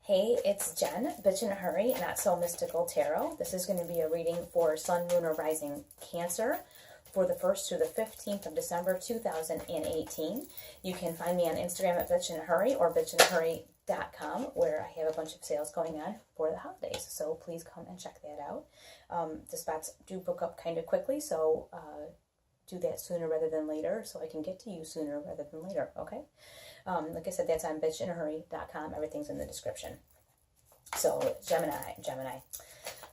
Hey, it's Jen, Bitch in a Hurry, Not So Mystical Tarot. This is going to be a reading for Sun, Moon, or Rising Cancer for the 1st through the 15th of December 2018. You can find me on Instagram at Bitch in a Hurry or bitchinahurry.com, where I have a bunch of sales going on for the holidays. So please come and check that out. The spots do book up kind of quickly, so do that sooner rather than later so I can get to you sooner rather than later, okay? Like I said, that's on bitchinahurry.com. Everything's in the description. So Gemini.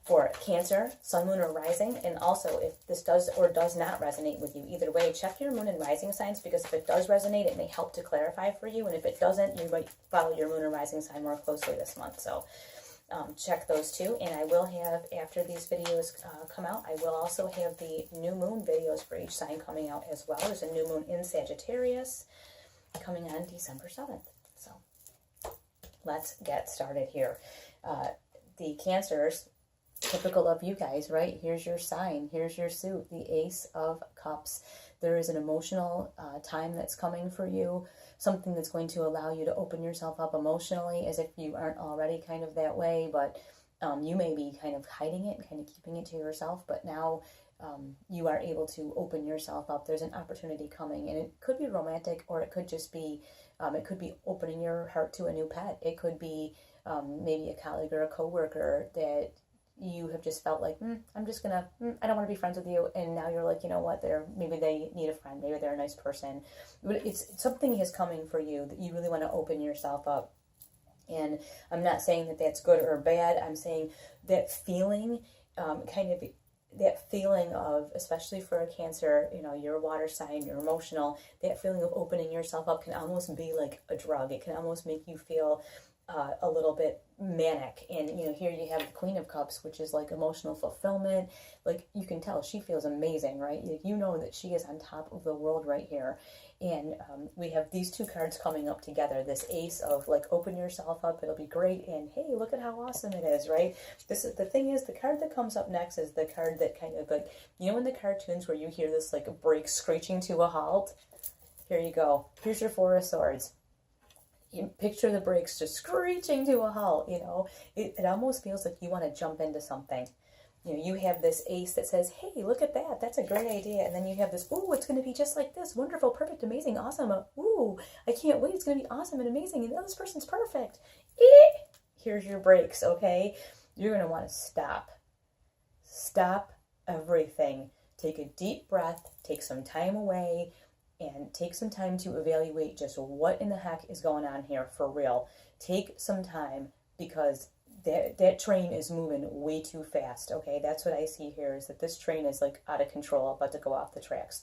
For Cancer, Sun, Moon, or Rising, and also if this does or does not resonate with you, either way, check your Moon and Rising signs, because if it does resonate, it may help to clarify for you, and if it doesn't, you might follow your Moon or Rising sign more closely this month. So check those two, and I will have, after these videos come out, I will also have the new moon videos for each sign coming out as well. There's a new moon in Sagittarius coming on December 7th. So let's get started here. The Cancers, typical of you guys, right? Here's your sign. Here's your suit. The Ace of Cups. There is an emotional time that's coming for you. Something that's going to allow you to open yourself up emotionally, as if you aren't already kind of that way. But you may be kind of hiding it, kind of keeping it to yourself. But now you are able to open yourself up. There's an opportunity coming. And it could be romantic, or it could just be, it could be opening your heart to a new pet. It could be maybe a colleague or a coworker that you have just felt like, I'm just gonna, I don't want to be friends with you, and now you're like, you know what, maybe they need a friend, maybe they're a nice person, but it's something is coming for you that you really want to open yourself up. And I'm not saying that that's good or bad. I'm saying that feeling, that feeling of, especially for a Cancer, you know, you're a water sign, you're emotional, that feeling of opening yourself up can almost be like a drug. It can almost make you feel a little bit manic. And you know, here you have the Queen of Cups, which is like emotional fulfillment. Like, you can tell she feels amazing, right? You know that she is on top of the world right here. And we have these two cards coming up together, this Ace of like, open yourself up, it'll be great, and hey, look at how awesome it is, right? This is the thing, is the card that comes up next is the card that kind of like, you know, in the cartoons where you hear this like a brake screeching to a halt. Here you go. Here's your Four of Swords. You picture the brakes just screeching to a halt. You know, it almost feels like you want to jump into something. You know, you have this Ace that says, hey, look at that, that's a great idea. And then you have this, ooh, it's going to be just like this, wonderful, perfect, amazing, awesome. Ooh, I can't wait, it's going to be awesome and amazing, and oh, this person's perfect. Here's your brakes, okay? You're going to want to stop. Stop everything. Take a deep breath, take some time away, and take some time to evaluate just what in the heck is going on here for real. Take some time, because that train is moving way too fast, okay? That's what I see here, is that this train is like out of control, about to go off the tracks.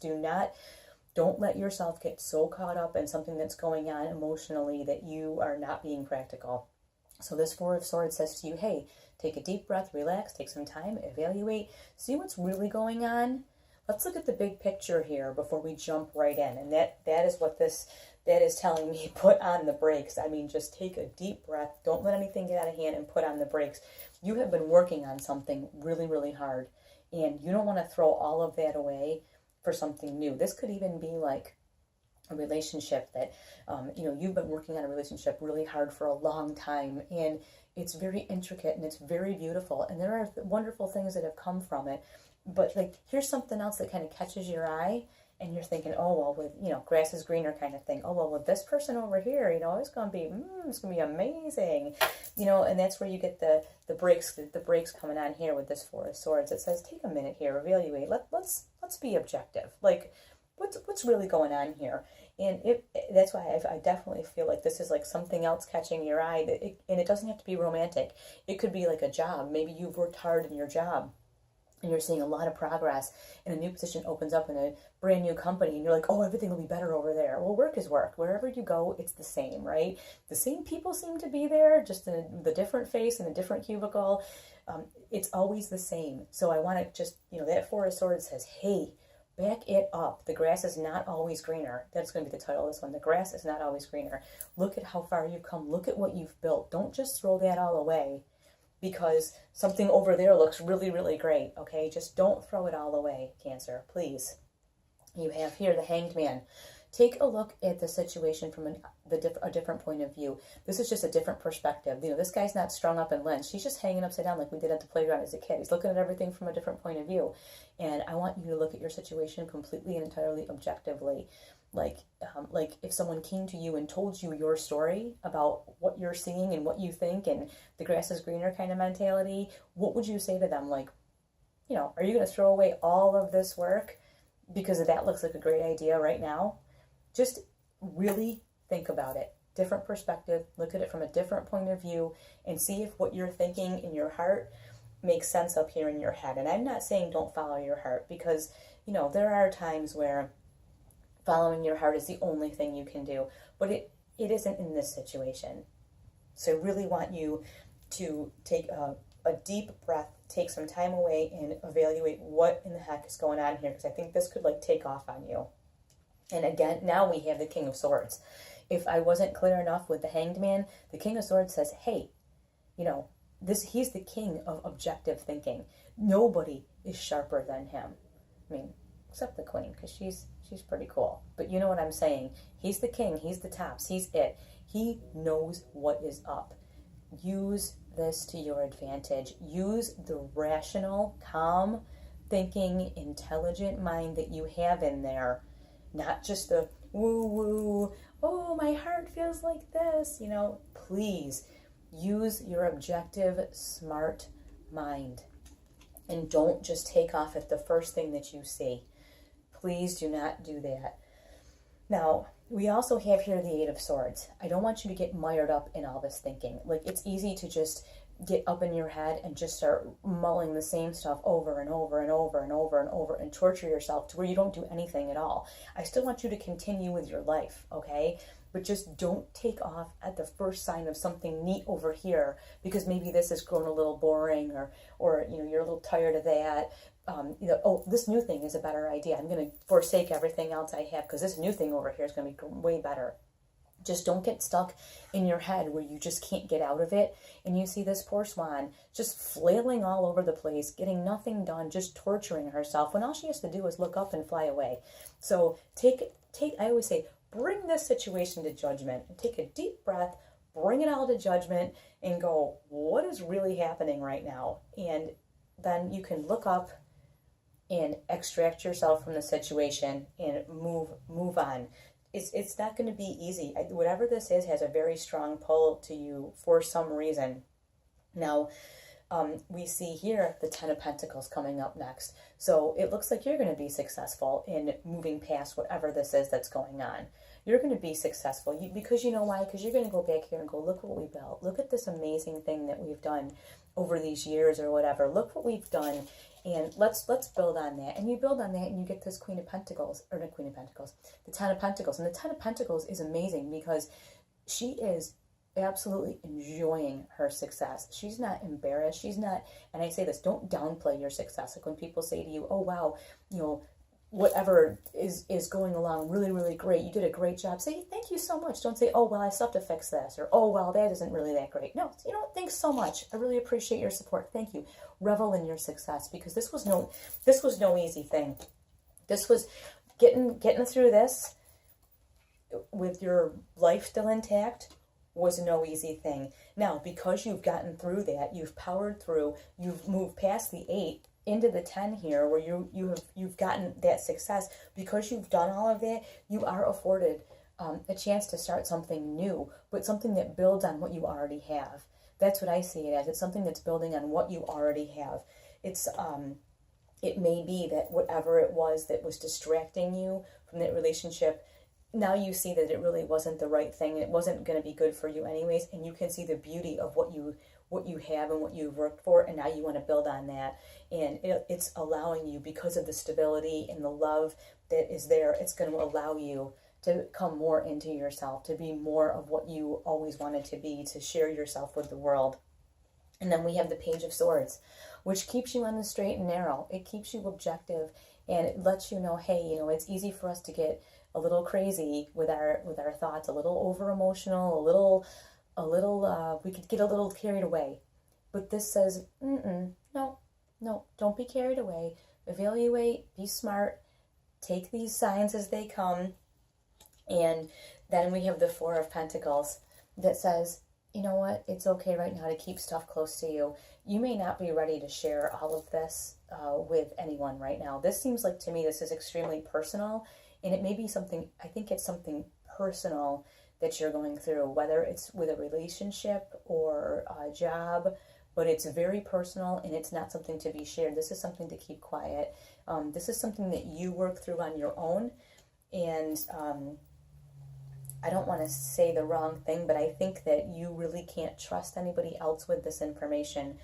Don't let yourself get so caught up in something that's going on emotionally that you are not being practical. So this Four of Swords says to you, hey, take a deep breath, relax, take some time, evaluate, see what's really going on. Let's look at the big picture here before we jump right in. And that is what that is telling me. Put on the brakes. I mean, just take a deep breath. Don't let anything get out of hand, and put on the brakes. You have been working on something really, really hard, and you don't want to throw all of that away for something new. This could even be like a relationship that, you know, you've been working on a relationship really hard for a long time, and it's very intricate and it's very beautiful, and there are wonderful things that have come from it. But like, here's something else that kind of catches your eye, and you're thinking, oh, well, with, you know, grass is greener kind of thing. Oh, well, with this person over here, you know, it's going to be amazing. You know, and that's where you get the breaks coming on here with this Four of Swords. It says, take a minute here, evaluate. Let's be objective. Like, what's really going on here? And that's why I definitely feel like this is like something else catching your eye. And it doesn't have to be romantic. It could be like a job. Maybe you've worked hard in your job, and you're seeing a lot of progress, and a new position opens up in a brand new company, and you're like, oh, everything will be better over there. Well, work is work. Wherever you go, it's the same, right? The same people seem to be there, just in the different face and a different cubicle. It's always the same. So I want to just, you know, that Four of Swords says, hey, back it up. The grass is not always greener. That's going to be the title of this one. The grass is not always greener. Look at how far you've come. Look at what you've built. Don't just throw that all away because something over there looks really, really great, okay? Just don't throw it all away, Cancer, please. You have here the Hanged Man. Take a look at the situation from a different point of view. This is just a different perspective. You know, this guy's not strung up and lynched. He's just hanging upside down like we did at the playground as a kid. He's looking at everything from a different point of view. And I want you to look at your situation completely and entirely objectively. Like if someone came to you and told you your story about what you're seeing and what you think and the grass is greener kind of mentality, what would you say to them? Like, you know, are you going to throw away all of this work because that looks like a great idea right now? Just really think about it. Different perspective. Look at it from a different point of view and see if what you're thinking in your heart makes sense up here in your head. And I'm not saying don't follow your heart, because, you know, there are times where following your heart is the only thing you can do, but it isn't in this situation. So I really want you to take a deep breath, take some time away and evaluate what in the heck is going on here, because I think this could like take off on you. And again, now we have the King of Swords. If I wasn't clear enough with the Hanged Man, the King of Swords says, hey, you know, he's the king of objective thinking. Nobody is sharper than him. I mean, except the Queen, because she's pretty cool. But you know what I'm saying. He's the king. He's the tops. He's it. He knows what is up. Use this to your advantage. Use the rational, calm, thinking, intelligent mind that you have in there. Not just the woo-woo, oh, my heart feels like this. You know, please use your objective, smart mind. And don't just take off at the first thing that you see. Please do not do that. Now, we also have here the Eight of Swords. I don't want you to get mired up in all this thinking. Like, it's easy to just get up in your head and just start mulling the same stuff over and over and over and over and over and torture yourself to where you don't do anything at all. I still want you to continue with your life, okay? But just don't take off at the first sign of something neat over here, because maybe this has grown a little boring, or you know, you're a little tired of that. You know, oh, this new thing is a better idea. I'm going to forsake everything else I have because this new thing over here is going to be way better. Just don't get stuck in your head where you just can't get out of it. And you see this poor swan just flailing all over the place, getting nothing done, just torturing herself when all she has to do is look up and fly away. So I always say, bring this situation to judgment and take a deep breath, bring it all to judgment and go, what is really happening right now? And then you can look up and extract yourself from the situation and move on. It's not going to be easy. Whatever this is has a very strong pull to you for some reason. Now, we see here the Ten of Pentacles coming up next. So it looks like you're going to be successful in moving past whatever this is that's going on. You're going to be successful because you know why? Because you're going to go back here and go, look what we built. Look at this amazing thing that we've done over these years or whatever. Look what we've done. And let's build on that. And you build on that and you get this Queen of Pentacles, or not Queen of Pentacles, the Ten of Pentacles. And the Ten of Pentacles is amazing because she is absolutely enjoying her success. She's not embarrassed. She's not, and I say this, don't downplay your success. Like when people say to you, oh, wow, you know, whatever is going along really, really great. You did a great job. Say, thank you so much. Don't say, oh, well, I still have to fix this. Or, oh, well, that isn't really that great. No, you know, thanks so much. I really appreciate your support. Thank you. Revel in your success, because this was no easy thing. This was getting through this with your life still intact was no easy thing. Now, because you've gotten through that, you've powered through, you've moved past the 8 into the 10 here, where you've gotten that success. Because you've done all of that, you are afforded a chance to start something new, but something that builds on what you already have. That's what I see it as. It's something that's building on what you already have. It's it may be that whatever it was that was distracting you from that relationship, now you see that it really wasn't the right thing. It wasn't going to be good for you anyways, and you can see the beauty of what you have and what you've worked for, and now you want to build on that. And it's allowing you, because of the stability and the love that is there, it's going to allow you to come more into yourself, to be more of what you always wanted to be, to share yourself with the world. And then we have the Page of Swords, which keeps you on the straight and narrow. It keeps you objective, and it lets you know, hey, you know, it's easy for us to get a little crazy with our thoughts, a little over emotional, a little we could get a little carried away. But this says, no, don't be carried away. Evaluate, be smart, take these signs as they come, And then we have the Four of Pentacles that says, you know what, it's okay right now to keep stuff close to you. You may not be ready to share all of this with anyone right now. This seems like, to me, this is extremely personal, and it may be something, I think it's something personal that you're going through, whether it's with a relationship or a job, but it's very personal and it's not something to be shared. This is something to keep quiet. This is something that you work through on your own, and I don't want to say the wrong thing, but I think that you really can't trust anybody else with this information.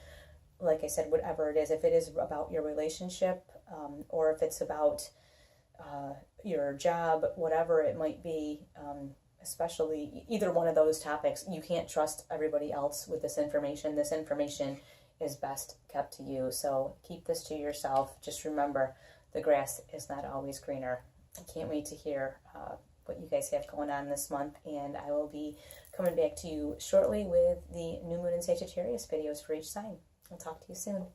Like I said, whatever it is, if it is about your relationship, or if it's about your job, whatever it might be, especially either one of those topics, you can't trust everybody else with this information. This information is best kept to you. So keep this to yourself. Just remember, the grass is not always greener. I can't wait to hear what you guys have going on this month, and I will be coming back to you shortly with the New Moon and Sagittarius videos for each sign. I'll talk to you soon.